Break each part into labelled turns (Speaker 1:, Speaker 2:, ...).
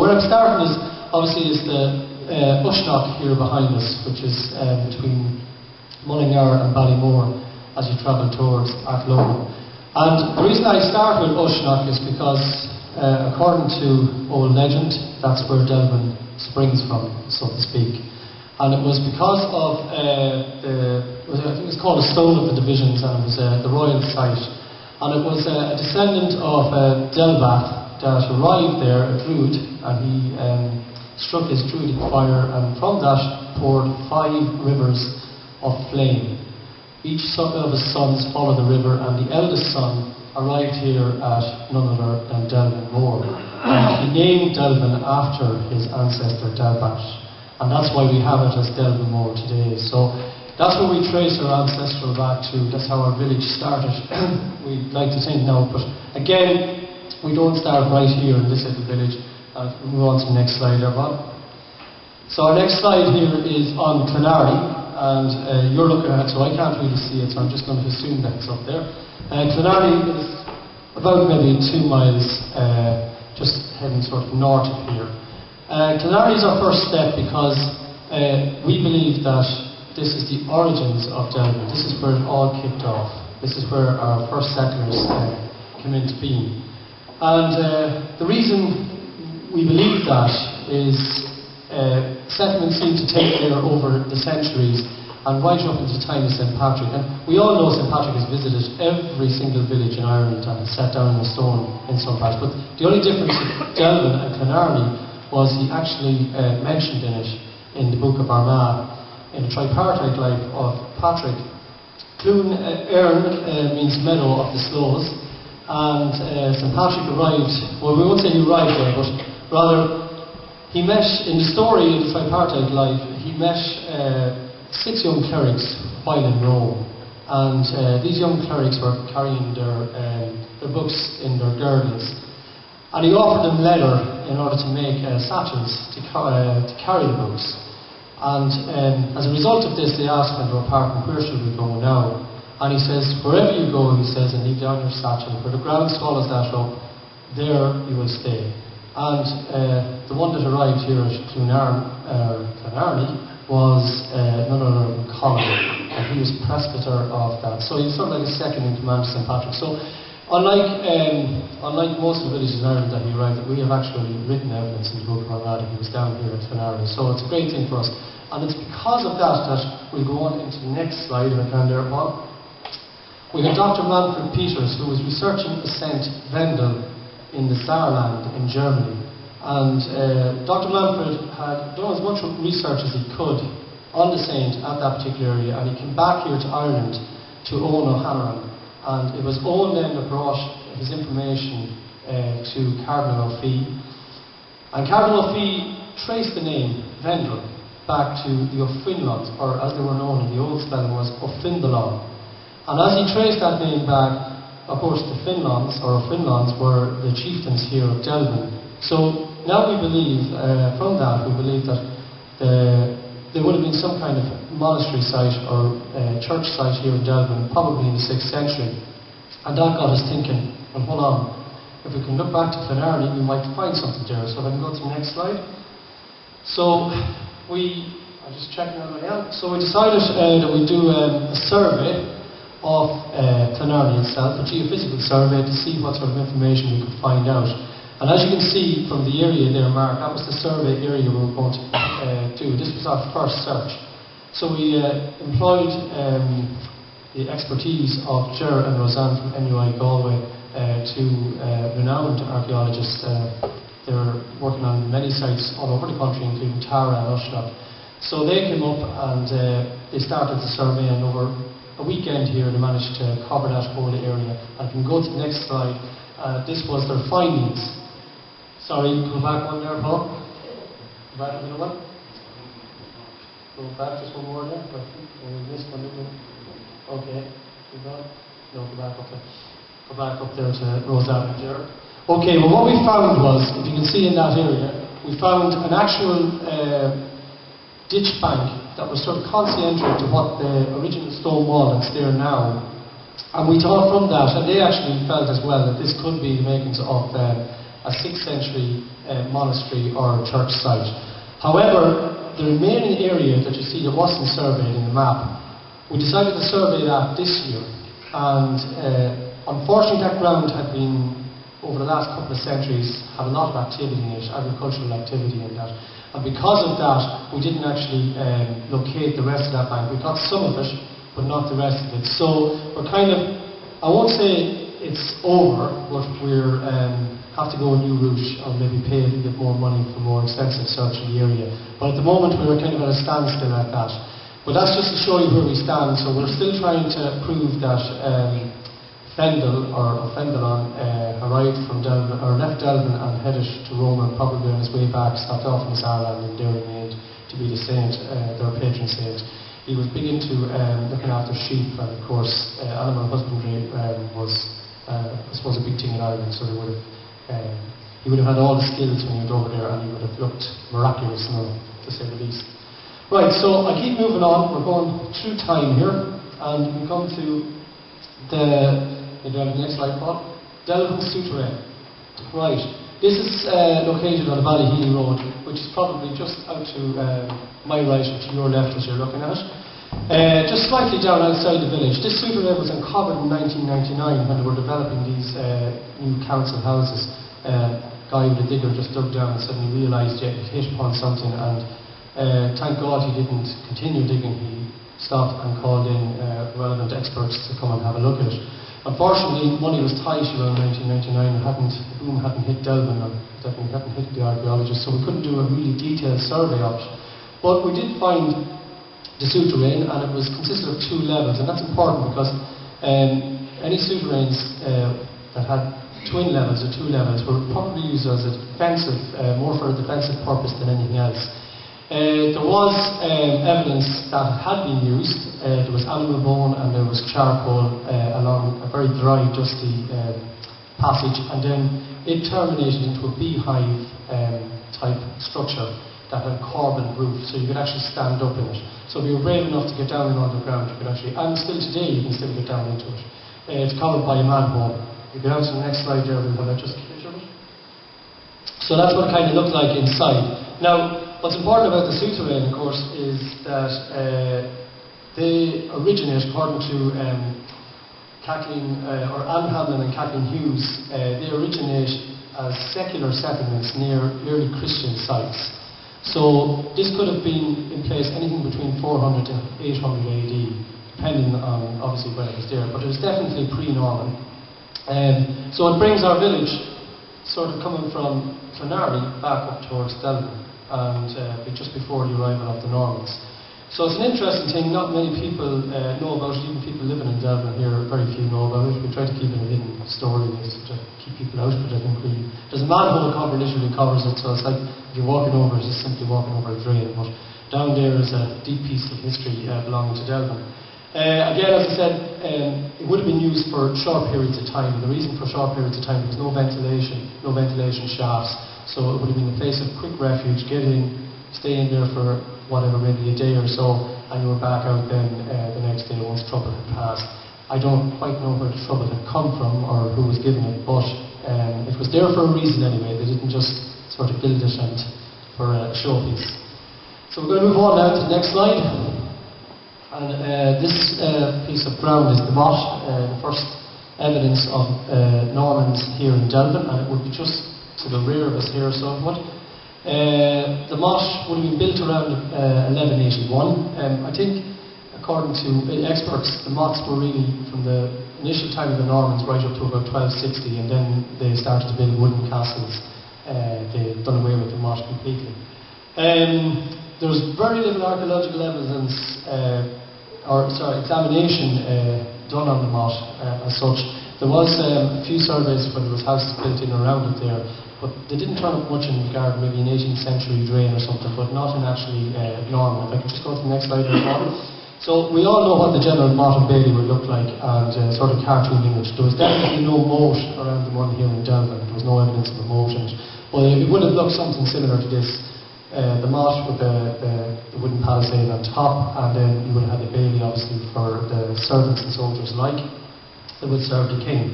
Speaker 1: where I'm starting is, obviously, is the Ushnock here behind us, which is between Mullingar and Ballymore as you travel towards Athlone. And the reason I start with Ushnock is because, according to old legend, that's where Delvin springs from, so to speak. And it was because of I think it's called a Stone of the Divisions, and it was the royal site. And it was a descendant of Delvath that arrived there, a druid, and he struck his druidic fire, and from that poured 5 rivers of flame. Each of his sons followed the river, and the eldest son arrived here at none other than Delvin Moor. And he named Delvin after his ancestor Delvath, and that's why we have it as Delvin Moor today. So that's where we trace our ancestral back to. That's how our village started. We'd like to think now, but again, we don't start right here in this little village. We'll move on to the next slide there, Bob. So our next slide here is on Clonarney, and you're looking at it, so I can't really see it, so I'm just going to assume that it's up there. Clonarney is about maybe 2 miles, just heading sort of north of here. Clonarney is our first step because we believe that this is the origins of Delvin. This is where it all kicked off. This is where our first settlers came into being. And the reason we believe that is settlements seem to take there over the centuries and right up into the time of St. Patrick. And we all know St. Patrick has visited every single village in Ireland and sat down in a stone in some parts. But the only difference with Delvin and Clonarney was he actually mentioned in it, in the Book of Armagh, in the tripartite life of Patrick. Clonarney means meadow of the sloes, and St. Patrick arrived, well, we won't say he arrived there, but rather he met, in the story of the tripartite life, he met 6 young clerics while in Rome, and these young clerics were carrying their books in their girdles, and he offered them leather in order to make satchels to carry the books. And as a result of this, they asked when they were parting, where should we go now? And he says, wherever you go, he says, and leave down your satchel, where the ground swallows that up, there you will stay. And the one that arrived here at Clonarney was none other than Clonyn, and he was presbyter of that. So he's sort of like a second in command to St. Patrick. So unlike most of the villages in Ireland that he arrived at, we have actually written evidence in the Book of Armagh that he was down here at Clonarney. So it's a great thing for us. And it's because of that that we'll go on into the next slide, if I can there, Paul. We have Dr. Manfred Peters, who was researching the Saint Wendel in the Saarland in Germany. And Dr. Manfred had done as much research as he could on the saint at that particular area, and he came back here to Ireland to Owen O'Hanlon. And it was Owen then that brought his information to Cardinal O'Fee. And Cardinal O'Fee traced the name Wendel back to the O'Finlans, or as they were known in the old spelling was O'Finbalon. And as he traced that name back, of course the Finlans, or O'Finlans, were the chieftains here of Delvin. So now we believe, from that, we believe that there would have been some kind of monastery site or church site here in Delvin, probably in the 6th century. And that got us thinking, well, hold on, if we can look back to Clonarney, we might find something there. So if I can go to the next slide. So I'm just checking on my hand. So we decided that we'd do a survey of Clonarney itself, a geophysical survey, to see what sort of information we could find out. And as you can see from the area there, Mark, that was the survey area we were going to do. This was our first search. So we employed the expertise of Ger and Roseanne from NUI Galway, two renowned archaeologists. They're working on many sites all over the country, including Tara and Ushnock. So they came up and they started the survey, and over a weekend here they managed to cover that whole area. And if we can go to the next slide, this was their findings. Sorry, go back one there, Paul. Go back another one. Go back just one more there. We missed one, didn't we? Okay. No, go back up there. Go back up there to Roseanne there. Okay, well what we found was, if you can see in that area, we found an actual ditch bank that was sort of concentric to what the original stone wall that's there now. And we thought from that, and they actually felt as well, that this could be the makings of a 6th century monastery or church site. However, the remaining area that you see that wasn't surveyed in the map, we decided to survey that this year, and unfortunately that ground had been, over the last couple of centuries, had a lot of activity in it, agricultural activity in that, and because of that we didn't actually locate the rest of that bank. We got some of it, but not the rest of it. So we're kind of, I won't say it's over, but we're have to go a new route or maybe pay a little bit more money for more extensive search in the area. But at the moment we were kind of at a standstill at that. But that's just to show you where we stand. So we're still trying to prove that Fendel arrived from Delvin, or left Delvin and headed to Rome, and probably on his way back stopped off in Ireland, and there remained to be the saint, their patron saint. He was big into looking after sheep, and of course animal husbandry was I suppose a big thing in Ireland, so he would have had all the skills when he went over there, and he would have looked miraculous, to say the least. Right, so I keep moving on. We're going through time here, and we come to the next slide, Paul. Delvin Souterrain. Right, this is located on the Ballyhealy Road, which is probably just out to my right or to your left as you're looking at it. Just slightly down outside the village. This Souterrain was uncovered in 1999 when they were developing these new council houses. Guy with a digger just dug down and suddenly realised it hit upon something, and thank God he didn't continue digging. He stopped and called in relevant experts to come and have a look at it. Unfortunately, money was tight around 1999. The boom hadn't hit Delvin, or definitely hadn't hit the archaeologists, so we couldn't do a really detailed survey of it. But we did find the Souterrain, and it was consisted of 2 levels, and that's important because any Souterrains that had twin levels or 2 levels were probably used as a defensive, more for a defensive purpose than anything else. There was evidence that it had been used. There was animal bone and there was charcoal along a very dry, dusty passage, and then it terminated into a beehive type structure that had a corbelled roof, so you could actually stand up in it. So if you were brave enough to get down and underground, you could actually, and still today you can still get down into it. It's covered by a manhole. If you go on to the next slide there, we'll have that just a picture of it. So that's what it kind of looked like inside. Now, what's important about the Souterrain, of course, is that they originate, according to Kathleen, or Anne Hamlin and Kathleen Hughes, they originate as secular settlements near early Christian sites. So this could have been in place anything between 400 to 800 AD, depending on obviously when it was there, but it was definitely pre-Norman. So it brings our village sort of coming from Clonarney back up towards Delvin, and just before the arrival of the Normans. So it's an interesting thing. Not many people know about it. Even people living in Delvin here, very few know about it. We try to keep it a hidden story to keep people out, but I think there's a manhole cover literally covers it, so it's like if you're walking over it, it's simply walking over a drain. But down there is a deep piece of history belonging to Delvin. Again, as I said, it would have been used for short periods of time. The reason for short periods of time, there was no ventilation shafts, so it would have been a place of quick refuge. Get in, stay in there for whatever, maybe a day or so, and you were back out then the next day once trouble had passed. I don't quite know where the trouble had come from or who was giving it, but it was there for a reason anyway. They didn't just sort of build it and for a showpiece. So we're going to move on now to the next slide. And this piece of ground is the Motte, the first evidence of Normans here in Delvin, and it would be just to the rear of us here somewhat. The Motte would have been built around 1181. I think, according to experts, the Mottes were really from the initial time of the Normans right up to about 1260, and then they started to build wooden castles. They've done away with the Motte completely. There was very little archaeological evidence, examination done on the Motte as such. There was a few surveys when there was houses built in around it there, but they didn't turn up much in regard maybe an 18th century drain or something, but not in actually Norman. If I could just go to the next slide there, Paul. So we all know what the general Motte and Bailey would look like, and sort of cartoon image. There was definitely no moat around the one here in Delvin. There was no evidence of a moat in it, but it would have looked something similar to this. The Motte with the wooden palisade on top, and then you would have had the Bailey obviously for the servants and soldiers alike that would serve the king.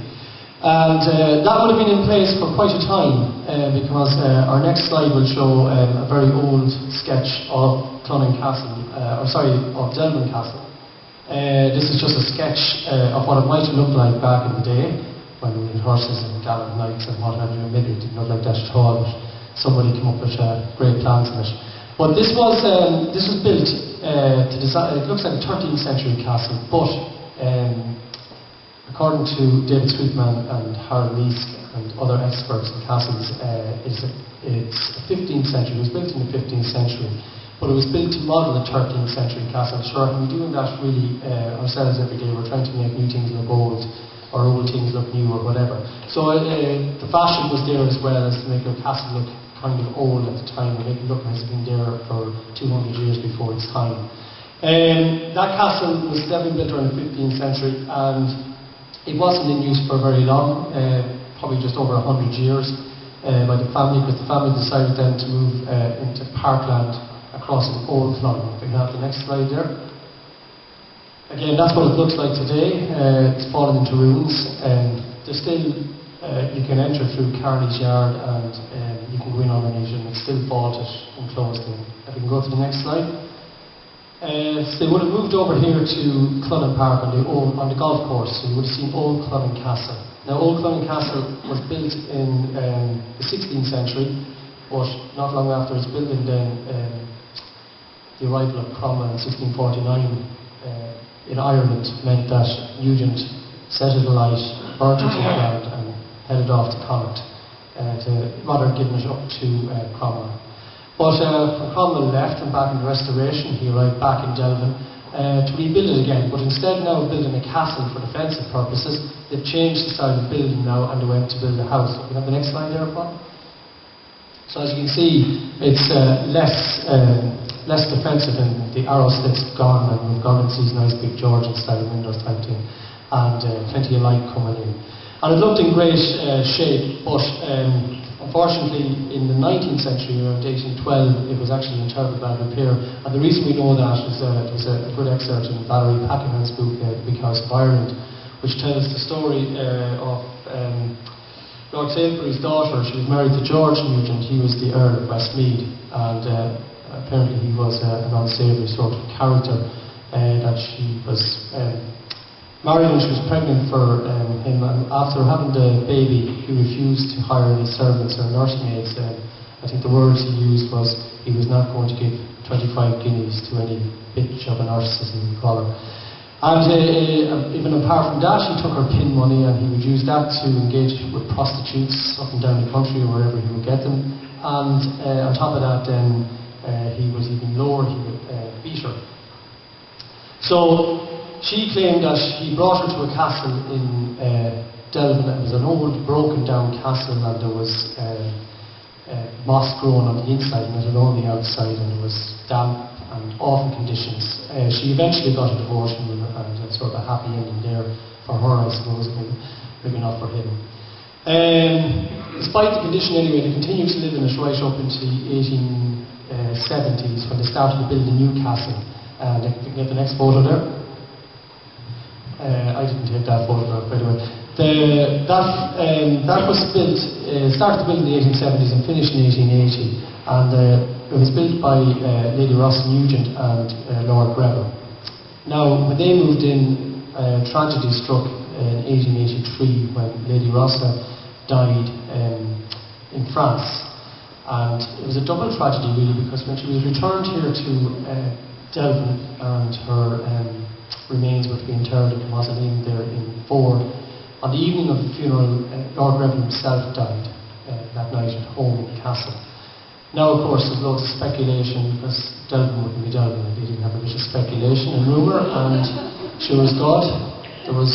Speaker 1: And that would have been in place for quite a time, because our next slide will show a very old sketch of Clonyn Castle, of Delvin Castle. This is just a sketch of what it might have looked like back in the day, when we had horses and gallant knights and what have you. Maybe it didn't look like that at all, but somebody came up with great plans on it. But this was built to design. It looks like a 13th century castle, but according to David Sweetman and Harold Leask and other experts in castles, it's a 15th century. It was built in the 15th century, but it was built to model a 13th century castle. Sure, and we're doing that really ourselves every day. We're trying to make new things look old, or old things look new, or whatever. So the fashion was there as well as to make a castle look kind of old at the time, and make it look as if it's been there for 200 years before its time. That castle was definitely built around the 15th century, and it wasn't in use for very long, probably just over 100 years, by the family, because the family decided then to move into parkland across in Old Clonarney. If we can have the next slide there. Again, that's what it looks like today. It's fallen into ruins. There's still, you can enter through Carney's yard, and you can go in underneath it, and it's still vaulted and closed in. If we can go to the next slide. They would have moved over here to Clonyn Park on the golf course, so you would have seen Old Clonyn Castle. Now, Old Clonyn Castle was built in the 16th century, but not long after its building, then the arrival of Cromwell in 1649 in Ireland meant that Nugent set it alight, burnt it to the ground, and headed off to Connacht, rather giving it up to Cromwell. But when Cromwell left and back in the Restoration, he arrived back in Delvin to rebuild it again. But instead now of building a castle for defensive purposes, they've changed the style of building now, and they went to build a house. Can we have the next slide there, Paul? So as you can see, it's less defensive, and the arrow slits gone, and we've gone into these nice big Georgian style windows type thing, and plenty of light coming in. And it looked in great shape, but unfortunately, in the 19th century, around 1812, it was actually in terrible bad repair. And the reason we know that is there was a good excerpt in Valerie Pakenham's book, The Big House of Ireland, which tells the story of Lord Salisbury's daughter. She was married to George Nugent. He was the Earl of Westmeath, and apparently he was an unsavoury sort of character, that she was married when she was pregnant for him, and after having the baby, he refused to hire any servants or nursemaids. I think the words he used was he was not going to give 25 guineas to any bitch of a nurse, as he would call her. And even apart from that, he took her pin money, and he would use that to engage with prostitutes up and down the country or wherever he would get them. And on top of that, then he was even lower, he would beat her. So she claimed that he brought her to a castle in Delvin. It was an old, broken down castle, and there was moss growing on the inside and it had on the outside, and it was damp and awful conditions. She eventually got a divorce from him, and sort of a happy ending there for her, I suppose, maybe not for him. Despite the condition anyway, they continued to live in it right up into the 1870s, when they started to build a new castle. They can get the next photo there. I didn't take that photograph, by the way. That was built, started to build in the 1870s and finished in 1880, and it was built by Lady Ross Nugent and Lord Greville. Now, when they moved in, tragedy struck in 1883 when Lady Rossa died in France, and it was a double tragedy really, because when she was returned here to Delvin, and her remains were to be interred in the mausoleum there in Ford, on the evening of the funeral, Lord Greville himself died that night at home in the castle. Now, of course, there's loads of speculation, because Delvin wouldn't be Delvin if they didn't have a bit of speculation and rumour, and sure as God, there was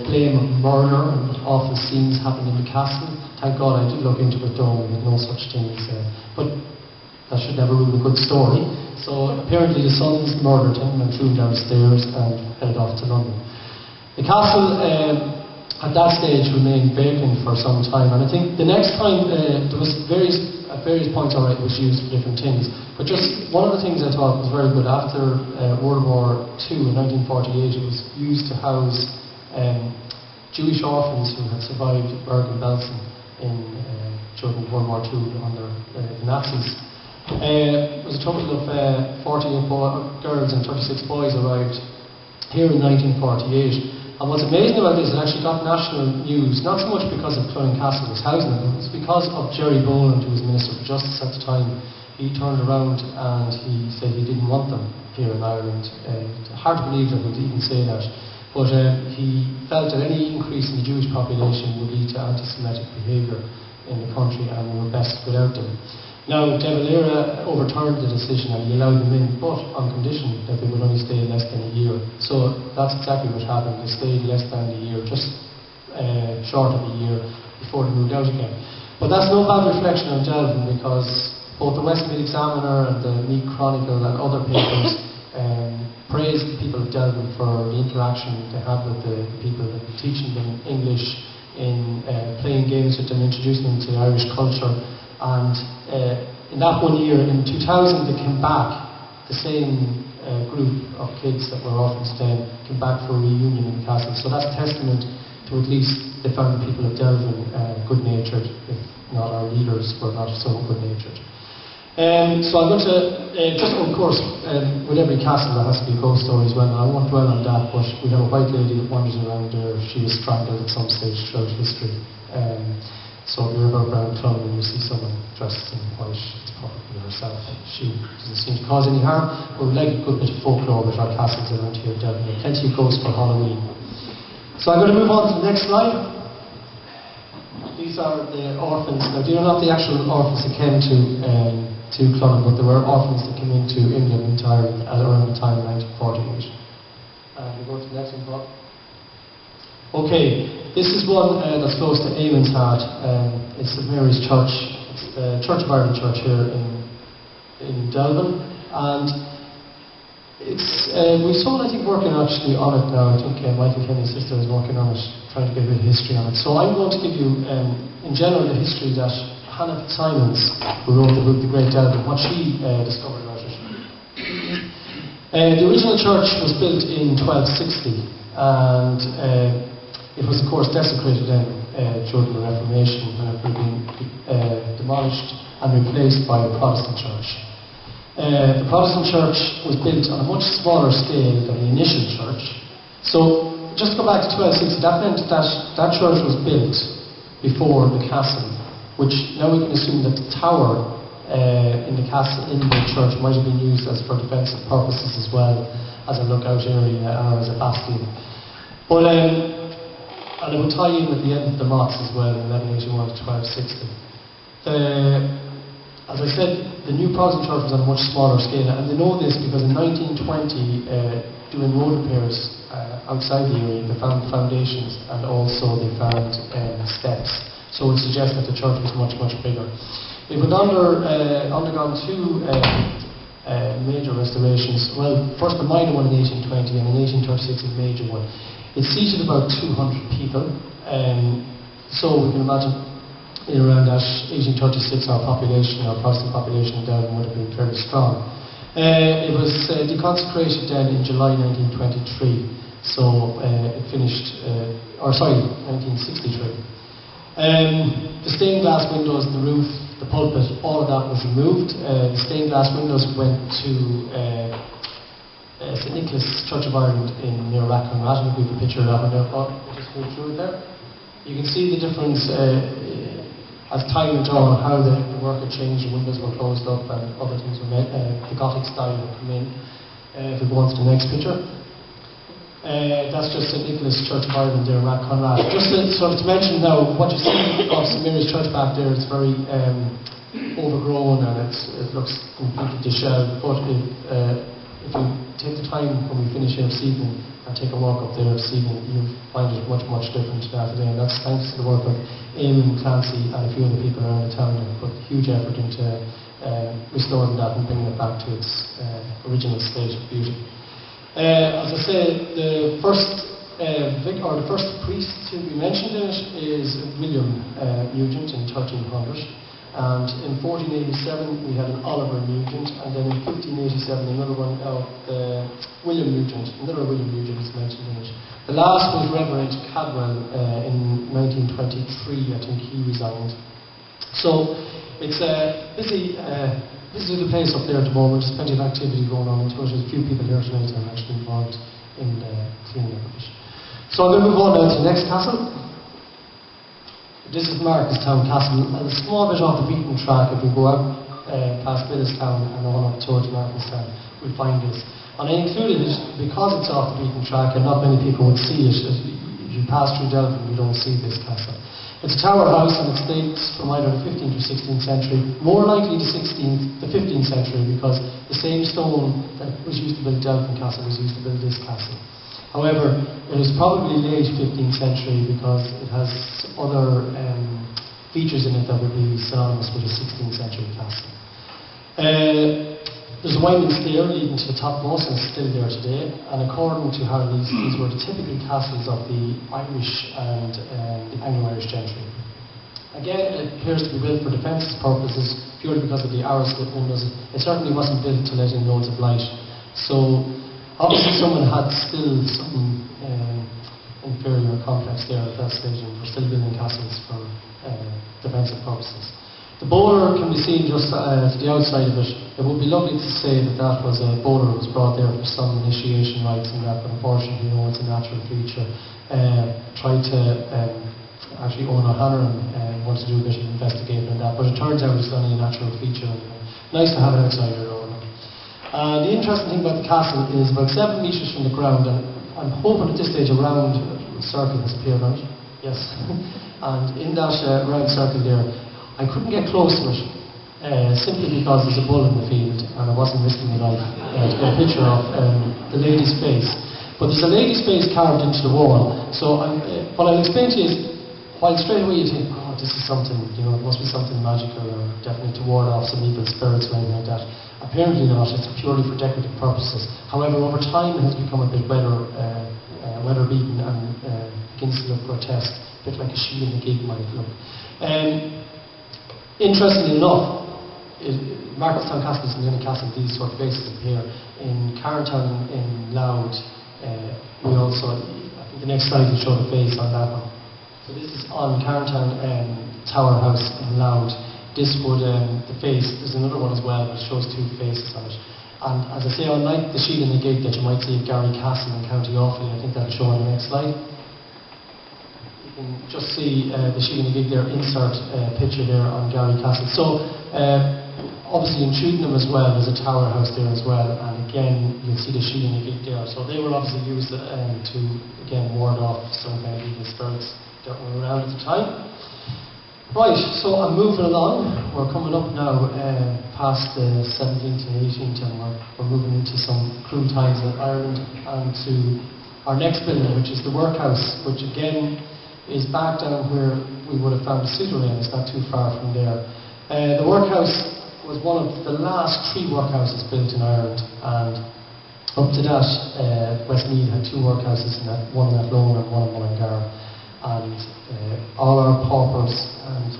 Speaker 1: blame of murder and awful scenes happened in the castle. Thank God I did look into it though, and no such things, but that should never ruin a good story. So apparently the sons murdered him and threw him downstairs and headed off to London. The castle at that stage remained vacant for some time, and I think the next time there was at various points alright, it was used for different things. But just one of the things I thought was very good, after World War II in 1948, it was used to house Jewish orphans who had survived Bergen-Belsen in during World War II under the Nazis. It was a total of 48 girls and 36 boys arrived here in 1948. And what's amazing about this, it actually got national news, not so much because of Clonyn Castle was housing them, it was because of Jerry Boland, who was Minister for Justice at the time. He turned around and he said he didn't want them here in Ireland. Hard to believe that he would even say that. But he felt that any increase in the Jewish population would lead to anti-Semitic behaviour in the country and we were best without them. Now, De Valera overturned the decision and he allowed them in, but on condition that they would only stay less than a year. So that's exactly what happened. They stayed less than a year, just short of a year before they moved out again. But that's no bad reflection on Delvin, because both the Westmeath Examiner and the Meath Chronicle and other papers praised the people of Delvin for the interaction they had with the people, teaching them English, in playing games with them, introducing them to Irish culture. And in that 1 year, in 2000, they came back, the same group of kids that were orphans then came back for a reunion in the castle. So that's a testament to at least they found the people of Delvin good-natured, if not our leaders were not so good-natured. So I'm going to, just of course, with every castle there has to be a ghost story as well. Now, I won't dwell on that, but we have a white lady that wanders around there. She was strangled at some stage throughout history. So if you're ever around Clonyn and you see someone dressed in white, it's probably herself. She doesn't seem to cause any harm, but we like a good bit of folklore with our castles around here in Delvin. Plenty of ghosts for Halloween. So I'm going to move on to the next slide. These are the orphans. Now, these are not the actual orphans that came to Clonyn, but there were orphans that came into England entirely at around the time of 1948. We go to the next one, Bob. Okay, this is one that's close to Eamon's heart. It's St Mary's Church. It's the Church of Ireland Church here in Delvin, and it's we've someone I think working actually on it now. I think Michael Kenny's sister is working on it, trying to get a bit of history on it. So I'm going to give you, in general, the history that Hannah Fitzsimons, who wrote the book The Great Delvin, what she discovered about it. The original church was built in 1260, and it was, of course, desecrated then during the Reformation, when it had been demolished and replaced by a Protestant church. The Protestant church was built on a much smaller scale than the initial church. So, just to go back to 1260, that meant that that church was built before the castle, which now we can assume that the tower in the castle, in the church, might have been used as for defensive purposes as well, as a lookout area or as a bastion. But and it would tie in with the end of the Mottes as well in 1181 to 1260. As I said, the new Protestant church was on a much smaller scale, and they know this because in 1920, doing road repairs outside the area, they found foundations and also they found steps. So it suggests that the church was much, much bigger. It had undergone two major restorations. Well, first a minor one in 1820 and in 1836 a major one. It seated about 200 people, so we can imagine in around that 1836 our Protestant population in Delvin would have been fairly strong. It was deconsecrated then in July 1923, so it finished, 1963. The stained glass windows in the roof, the pulpit, all of that was removed. The stained glass windows went to St Nicholas Church of Ireland near Clonarney. We have a picture of that one there. Oh, just go through it there. You can see the difference as time went on, how the work had changed. The windows were closed up and other things were made. The Gothic style had come in. If we go on to the next picture. That's just St Nicholas Church of Ireland there, Clonarney. Just to mention now, what you see of St Mary's Church back there, it's very overgrown and it looks completely dishevelled. But if you take the time when we finish here this evening and take a walk up there this evening, you'll find it much, much different to that today. And that's thanks to the work of Eamon Clancy and a few other people around the town who put huge effort into restoring that and bringing it back to its original state of beauty. As I say, the first priest to be mentioned in it is William Nugent in 1300. And in 1487 we had an Oliver Nugent, and then in 1587 another one of William Nugent. Another William Nugent is mentioned in it. The last was Reverend Cadwell in 1923, I think he resigned. So it's a busy the place up there at the moment. There's plenty of activity going on. There's a few people here tonight that are actually involved in cleaning up it. So I'm going to move on now to the next castle. This is Marquestown Castle, and a small bit off the beaten track. If we go out past Billistown and on up towards Marquestown, we'll find this. And I included it because it's off the beaten track and not many people would see it. If you pass through Delvin, you don't see this castle. It's a tower house and it dates from either the 15th or 16th century, more likely the 15th century, because the same stone that was used to build Delvin Castle was used to build this castle. However, it is probably late 15th century because it has other features in it that would be synonymous with a 16th century castle. There's a winding stair leading to the topmost and it's still there today, and according to Harry, these were the typical castles of the Irish and the Anglo-Irish gentry. Again, it appears to be built for defensive purposes purely because of the arrow slit windows. It certainly wasn't built to let in loads of light. So obviously someone had still some inferior complex there at that stage, and we're still building castles for defensive purposes. The bowler can be seen just to the outside of it. It would be lovely to say that that was a bowler that was brought there for some initiation rites and that, but unfortunately, you know, it's a natural feature. Tried to actually Owen O'Hanlon wanted to do a bit of investigating on that, but it turns out it's only a natural feature. Nice to have it outside your own. The interesting thing about the castle is about 7 metres from the ground, and I'm hoping at this stage a round circle has appeared on it. Yes. And in that round circle there, I couldn't get close to it, simply because there's a bull in the field and I wasn't risking my life to get a picture of the lady's face. But there's a lady's face carved into the wall. So what I'll explain to you is, while straight away you think, oh, this is something, you know, it must be something magical or definitely to ward off some evil spirits or anything like that. Apparently not, it's purely for decorative purposes. However, over time it has become a bit weather beaten and begins to look grotesque, a bit like a shield in a gig might look. Interestingly enough, Marquestown Castle is the only castle these sort of faces appear. In Carntown in Louth, we also, I think the next slide will show the face on that one. So this is on Carntown Tower House in Louth. This would, the face, there's another one as well, which shows 2 faces on it. And as I say, unlike the shield in the gate that you might see at Garry Castle in County Offaly, I think that'll show on the next slide. You can just see the shield in the gate there, insert picture there on Garry Castle. So obviously in Cheltenham as well, there's a tower house there as well, and again you'll see the shield in the gate there. So they were obviously used to again ward off some kind of evil spirits that were around at the time. Right, so I'm moving along. We're coming up now past the 17th and 18th, and we're moving into some cruel times in Ireland and to our next building, which is the Workhouse, which again is back down where we would have found the Souterrain. It's not too far from there. The Workhouse was one of the last 3 workhouses built in Ireland, and up to that Westmeath had 2 workhouses, one in Athlone and one in Mullingar, and all our paupers and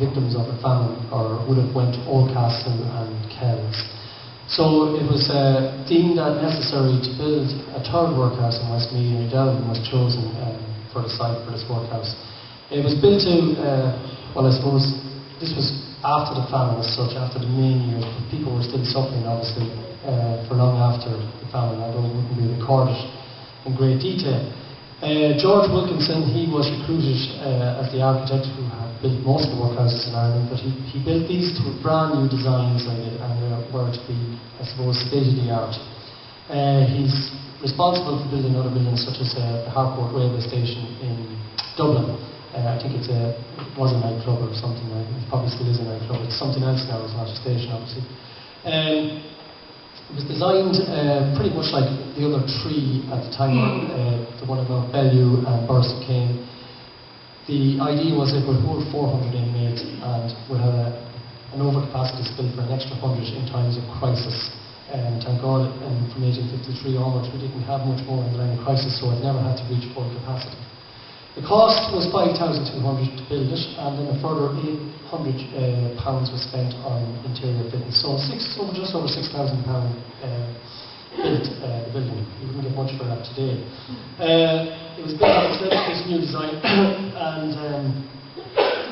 Speaker 1: victims of the famine would have went to Oldcastle and Kells. So it was deemed that necessary to build a 3rd workhouse in Westmeath, and Delvin was chosen for the site for this workhouse. It was built to, well, I suppose this was after the famine as such, after the main years, but people were still suffering obviously for long after the famine, although it wouldn't be recorded in great detail. George Wilkinson, he was recruited as the architect who had built most of the workhouses in Ireland, but he built these to brand new designs and were to be, I suppose, state-of-the-art. He's responsible for building other buildings such as the Harcourt Railway Station in Dublin. I think it was a nightclub or something like that. It probably still is a nightclub. It's something else now, it's not a station obviously. It was designed pretty much like the other 3 at the time, the one at Mount Bellew and Burst Kane. The idea was it would hold 400 inmates and would have an overcapacity spill for an extra 100 in times of crisis. Thank God, from 1853 onwards, we didn't have much more in the line of crisis, so it never had to reach full capacity. The cost was £5,200 to build it, and then a further £800 was spent on interior fitting. So just over £6,000 built the building. You wouldn't get much for that today. It was built on this new design, and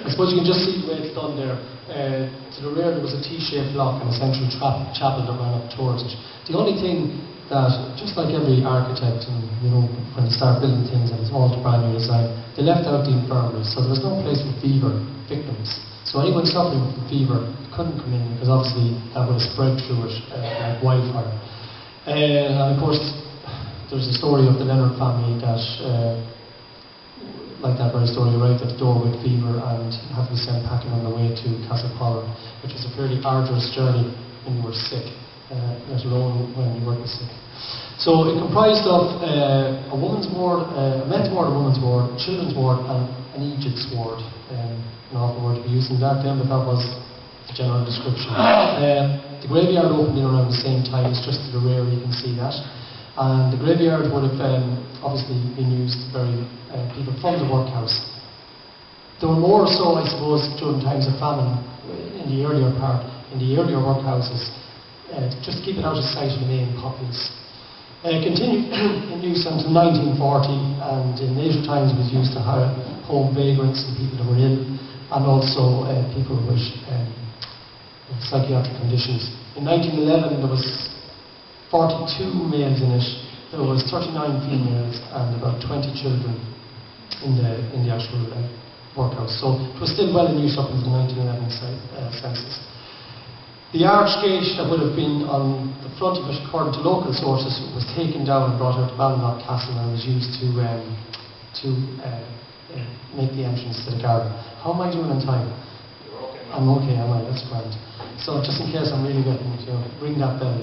Speaker 1: I suppose you can just see the way it's done there. To the rear there was a T-shaped lock and a central chapel that ran up towards it. The only thing that, just like every architect, and when they start building things and it's all the brand new design, they left out the infirmary, so there was no place for fever victims. So anyone suffering from fever couldn't come in, because obviously that would have spread through it like wildfire. And of course, there's a story of the Leonard family that, like that very story, arrived at the door with fever and had to be sent packing on the way to Castle, which was a fairly arduous journey when you were sick, let alone when you weren't sick. So it comprised of a woman's ward, a men's ward, a woman's ward, a children's ward, and an Egypt's ward. An awful word to be using back then, but that was the general description. The graveyard opened in around the same time. It's just to the rear, you can see that. And the graveyard would have obviously been used to bury people from the workhouse. There were more so, I suppose, during times of famine in the earlier workhouses, just to keep it out of sight of the main populace. Continued in use until 1940, and in later times it was used to home vagrants and people that were ill, and also people with psychiatric conditions. In 1911 there was 42 males in it, there was 39 females and about 20 children in the actual workhouse. So it was still well in use up until the 1911 census. The archgate that would have been on the front of it, according to local sources, was taken down and brought out to Ballinlough Castle and was used to make the entrance to the garden. How am I doing on time?
Speaker 2: You're okay.
Speaker 1: I'm okay, am I? That's grand. So just in case I'm really getting, ring that bell,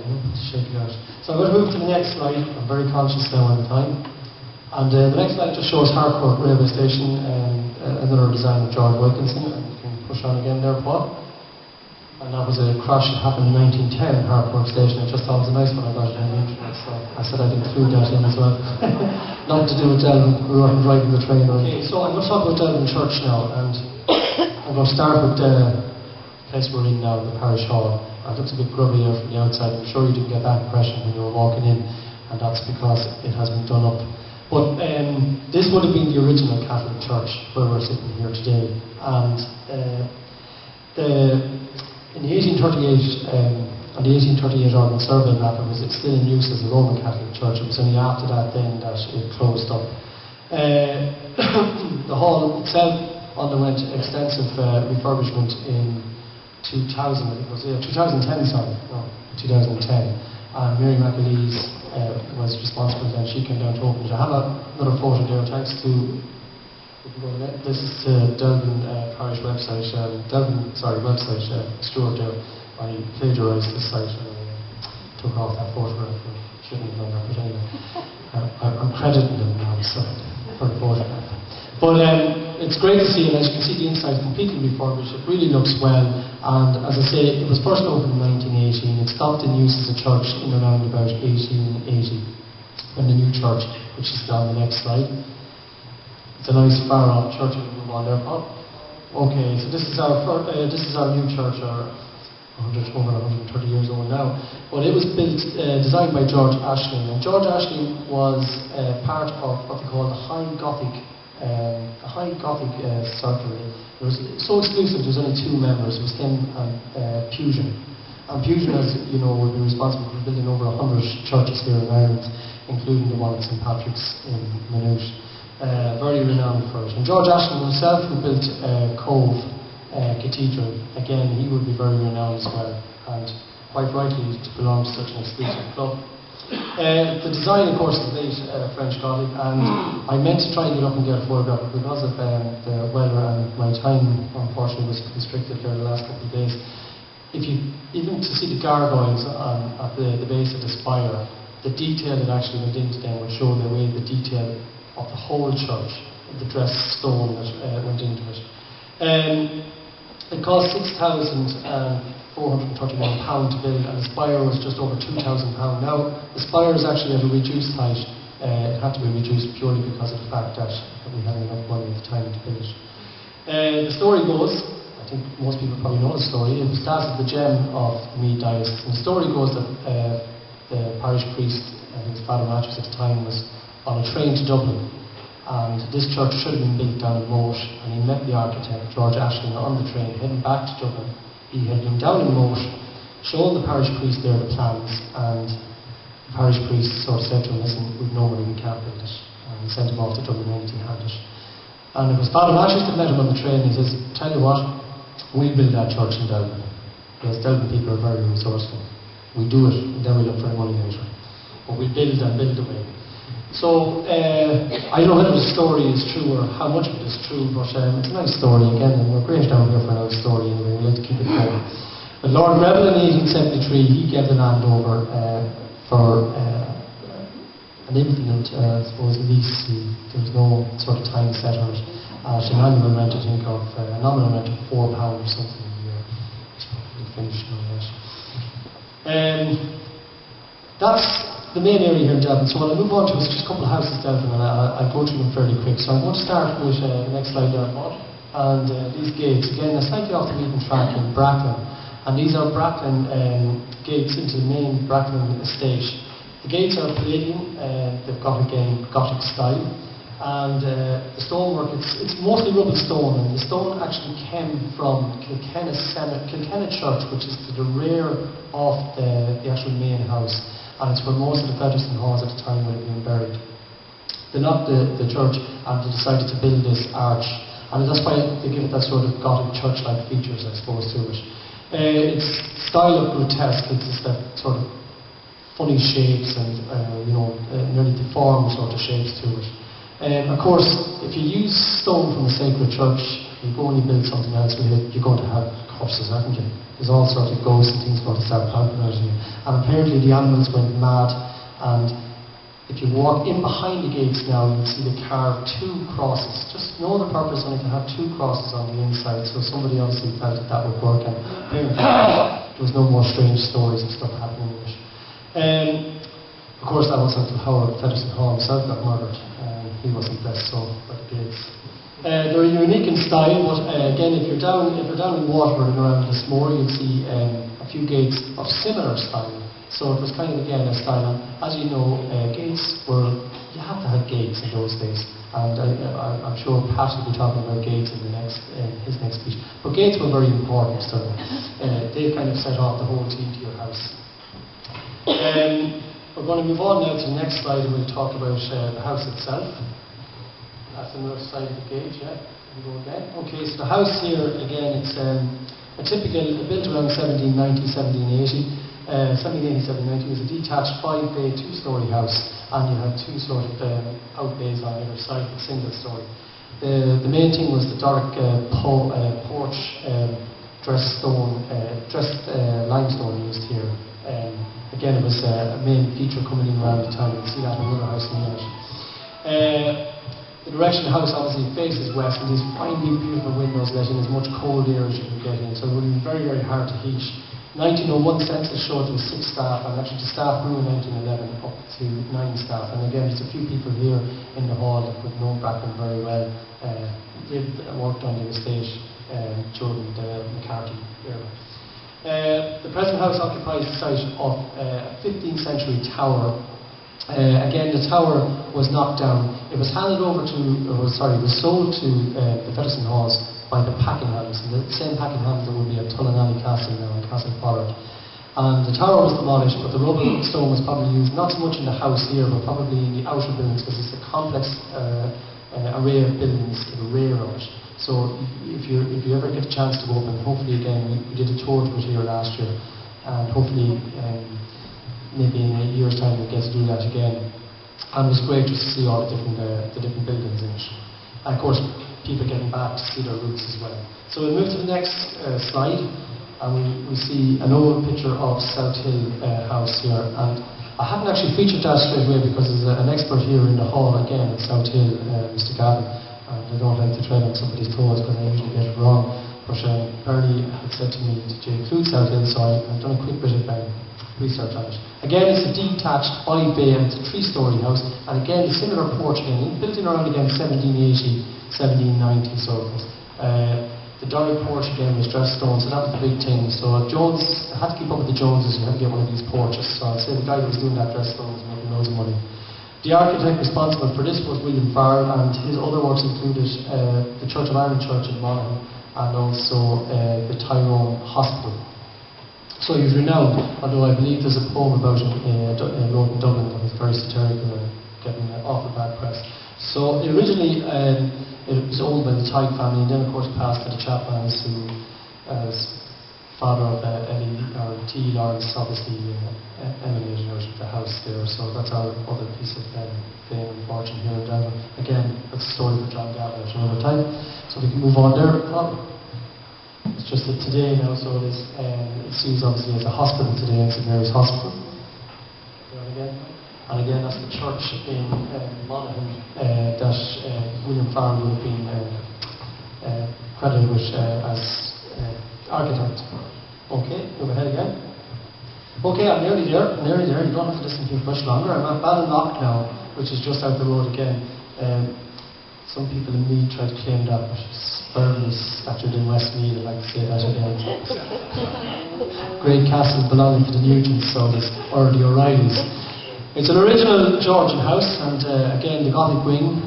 Speaker 1: shake it out. So I'm going to move to the next slide. I'm very conscious now of the time. And the next slide just shows Harcourt Railway Station, another design of George Wilkinson. And you can push on again there, Paul. And that was a crash that happened in 1910 Harcourt Station. I just thought it was a nice one. I got it on the internet, so I said I'd include that in as well. Nothing to do with Delvin. We weren't driving the train. Okay, so I'm going to talk about Delvin Church now, and I'm going to start with the place we're in now, the parish hall. It looks a bit grubby here from the outside. I'm sure you didn't get that impression when you were walking in, and that's because it has been done up. But this would have been the original Catholic church where we're sitting here today, and in the 1838, on the 1838 Ordnance Survey map, it's still in use as a Roman Catholic church. It was only after that then that it closed up. The hall itself underwent extensive refurbishment in 2000, I think it was 2010, sorry, no, 2010. And Mary McAleese was responsible, and she came down to open it. I have another photo there, thanks to. This is the Delvin parish website, Stuart there. I plagiarised the site and took off that photograph. Shouldn't have done that, but anyway. I'm crediting them now for the photograph. But it's great to see, and as you can see, the inside is completely refurbished. It really looks well, and as I say, it was first opened in 1918. It stopped in use as a church in around about 1880, when the new church, which is down the next slide. It's a nice far-off church. We move on there. Oh, okay, so this is our new church, over 130 years old now. But it was built, designed by George Ashling, and George Ashling was part of what they call the High Gothic circle. It was so exclusive. There was only two members. It was him and Puget. And Puget, as you know, would be responsible for building over 100 churches here in Ireland, including the one at St Patrick's in Motte. Very renowned for it. And George Ashton himself, who built Cove Cathedral, again, he would be very renowned as well, and quite rightly to belong to such an exclusive club. The design, of course, is late French Gothic, and I meant to try and get up and get a photograph, but because of the weather and my time, unfortunately, was constricted there the last couple of days. Even to see the gargoyles at the base of the spire, the detail that actually went into them would show the way the detail of the whole church, the dressed stone that went into it. It cost £6,431 to build, and the spire was just over £2,000. Now, the spire is actually at a reduced height. It had to be reduced purely because of the fact that we hadn't enough money at the time to build it. The story goes, I think most people probably know the story, it was classed as the gem of the Meath diocese. And the story goes that the parish priest, I think Father Matthews at the time, was on a train to Dublin. And this church should have been built down in Motte, and he met the architect, George Ashton, on the train, heading back to Dublin. He had been down in Motte, shown the parish priest there the plans, and the parish priest sort of said to him, listen, we've no money, we can't build it. And he sent him off to Dublin empty-handed. And it was Father Matthews that met him on the train. He says, tell you what, we'll build that church in Delvin. Because Delvin people are very resourceful. We do it, and then we look for the money later. But we build and build away. So, I don't know whether the story is true or how much of it is true, but it's a nice story again, and we're great down here for a nice story anyway, we like to keep it going. But Lord Rebel in 1873, he gave the land over for an infinite, I suppose, lease. There was no sort of time set on it. An annual rent, I think, of a nominal rent of £4 or something a year. It's probably finished on that. That's the main area here in Delvin. So when I move on to, it's just a couple of houses in Delvin, and I'll go through them fairly quick. So I'm going to start with the next slide there, Motte. And these gates, again, they're slightly off the beaten track in Bracklyn. And these are Bracklyn gates into the main Bracklyn Estate. The gates are Palladian, they've got, again, Gothic style. And the stonework, it's mostly rubble stone, and the stone actually came from Kilkenna Church, which is to the rear of the actual main house. And it's where most of the Featherston halls at the time would have been buried. They knocked the church and they decided to build this arch. And that's why they give it that sort of Gothic church-like features, I suppose, to it. Its style of grotesque, it's just that sort of funny shapes and, nearly deformed sort of shapes to it. Of course, if you use stone from a sacred church, you go and you build something else with it, you're going to have curses, haven't you? There's all sorts of ghosts and things going to start popping out of you. And apparently the animals went mad, and if you walk in behind the gates now, you'll see they carved 2 crosses. Just no other purpose only to have 2 crosses on the inside, so somebody obviously felt that that would work, and apparently there was no more strange stories and stuff happening with it. Of course, that wasn't until Howard Featherston Hall himself got murdered. He wasn't best so by the gates. They're unique in style, but again, if you're down in Waterford and around Lismore, you'll see a few gates of similar style. So it was kind of, again, a style. And as you know, gates were, you have to have gates in those days. And I'm sure Pat will be talking about gates in his next speech. But gates were very important, so they kind of set off the whole team to your house. We're going to move on now to the next slide, and we'll talk about the house itself. That's another side of the gate, yeah. We'll go again. Okay, so the house here, again, it's a typical, built around 1790, 1780. 1780-1790 was a detached 5-bay, 2-storey house, and you had 2 sort of outbays on either side, a single story. The main thing was the dark porch, dressed limestone used here. Again, it was a main feature coming in around the time. You can see that in another house in a minute. The direction of the house obviously faces west, and these fine, beautiful windows let in as much cold air as you could get in, so it would be very, very hard to heat. 1901 census showed there was 6 staff, and actually the staff grew in 1911 up to 9 staff. And again, just a few people here in the hall that would know Bracklyn very well, lived and worked on the estate during the McCarthy era. The present house occupies the site of a 15th century tower. Again, the tower was knocked down. It was handed over to, it was sold to the Featherston Halls by the Packenhams, and the same Packenhams that would be at Clonarney Castle now, in Castle Forward. And the tower was demolished, but the rubble stone was probably used not so much in the house here, but probably in the outer buildings, because it's a complex array of buildings to the rear of it. So if you ever get a chance to go up, and hopefully again, we did a tour to it here last year, and hopefully maybe in a year's time we'll get to do that again. And it was great just to see all the different buildings in it. And of course, people getting back to see their roots as well. So we'll move to the next slide, and we see an old picture of South Hill House here. And I haven't actually featured that straight away because there's an expert here in the hall again at South Hill, Mr. Gavin. And I don't like to tread on somebody's toes because I usually get it wrong. But Bernie had said to me to include South Hill, so I've done a quick bit of research on it. Again, it's a detached 5-bay, and it's a 3-storey house. And again, a similar porch again, built in around again 1780, 1790 sort of. The Derry porch again was dressed stone, so that was the big thing. So Jones had to keep up with the Joneses, you had to get one of these porches. So I'd say the guy that was doing that dressed stone was making loads of money. The architect responsible for this was William Farrell, and his other works included the Church of Ireland Church in Motte and also the Tyrone Hospital. So he's renowned, although I believe there's a poem about him wrote in Dublin that was very satirical and getting an awful bad press. So originally it was owned by the Tighe family, and then of course passed to the Chapmans, who as father of T. Lawrence obviously emanated out of the house there. So that's our other piece of fame and fortune here in Delvin. Again, that's a story for John Gavin at another time. So we can move on there. It's just that today now, so it is. It seems obviously as a hospital today, it's St Mary's Hospital. And again, that's the church in Monaghan that William Farrell would have been credited with as architect. Okay, move ahead again. Okay, I'm nearly there. You don't have to listen to me much longer. I'm at Ballinlough now, which is just out the road again. Some people in Meath try to claim that, but it's firmly statued in Westmeath. I'd like to say that again. Great castle belonging to the Nugents, so or the O'Reillys. It's an original Georgian house, and again, the Gothic wing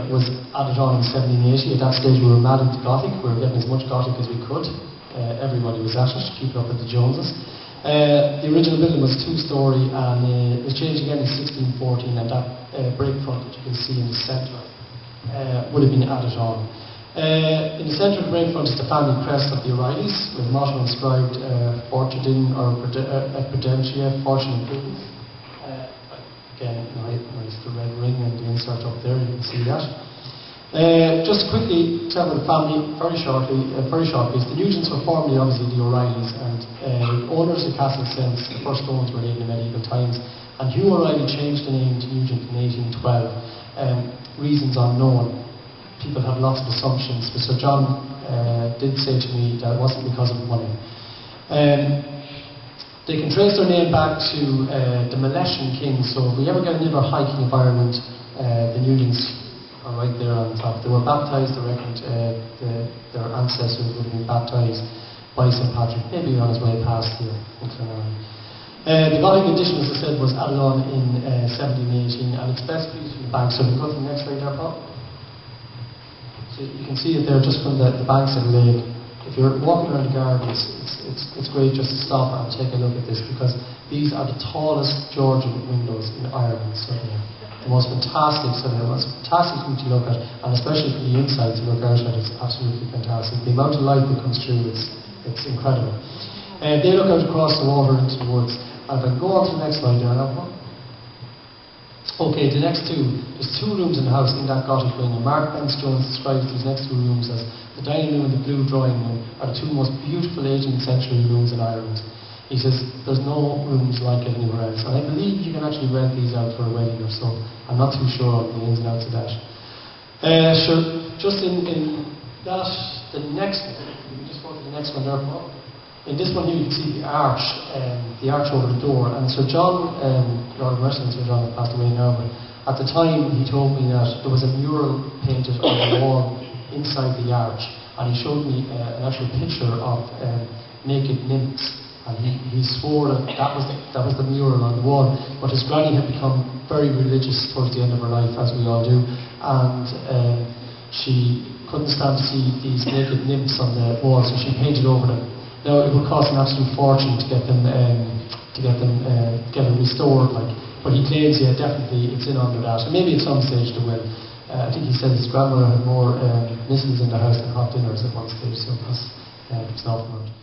Speaker 1: was added on in 1780. At that stage, we were mad into Gothic. We were getting as much Gothic as we could. Everybody was at it, keeping up with the Joneses. The original building was 2-storey, and it was changed again in 1614, and that break front that you can see in the centre would have been added on. In the centre of the break front is the family crest of the O'Reillys, with motto inscribed Fortune or Prudentia, Fortune and Prudence. Again, nice the red ring and the insert up there, you can see that. Just quickly tell the family very shortly is the Nugents were formerly obviously the O'Reillys, and owners of the castle since the first stones were laid in medieval times, and Hugh O'Reilly changed the name to Nugent in 1812. Reasons unknown. People have lots of assumptions, but Sir John did say to me that it wasn't because of money. They can trace their name back to the Milesian kings, so if we ever get another hiking environment, the Nugents are right there on top. They were baptised, they reckoned their ancestors would have been baptised by St Patrick, maybe on his way past here in Clonarney. The Gothic addition, as I said, was added on in 1718, and it's best viewed from the bank. So we go to the next slide there, Paul. So you can see it there just from the banks of the lake. If you're walking around the garden, it's great just to stop and take a look at this, because these are the tallest Georgian windows in Ireland. So the most fantastic thing to look at, and especially from the inside to look out at, it's absolutely fantastic. The amount of light that comes through, it's incredible. They look out across the water into the woods. And if I go on to the next slide there now. Okay, the next two. There's 2 rooms in the house in that Gothic wing, and Mark Bence Jones describes these next 2 rooms as the dining room and the blue drawing room are the 2 most beautiful 18th century rooms in Ireland. He says there's no rooms like it anywhere else, and I believe you can actually rent these out for a wedding or so. I'm not too sure of the ins and outs of that. Sure, just in that, the next one, you can just go to the next one there, Paul. In this one here you can see the arch over the door, and Sir John, Lord Mercy and Sir John have passed away now, but at the time he told me that there was a mural painted on the wall inside the arch, and he showed me an actual picture of naked nymphs, and he swore that that was the mural on the wall. But his granny had become very religious towards the end of her life, as we all do, and she couldn't stand to see these naked nymphs on the wall, so she painted over them. Now it would cost an absolute fortune to get them restored, but he claims, yeah, definitely it's in under that, and maybe at some stage they will. I think he said his grandmother had more missiles in the house than hot dinners at one stage, so it was an awful amount.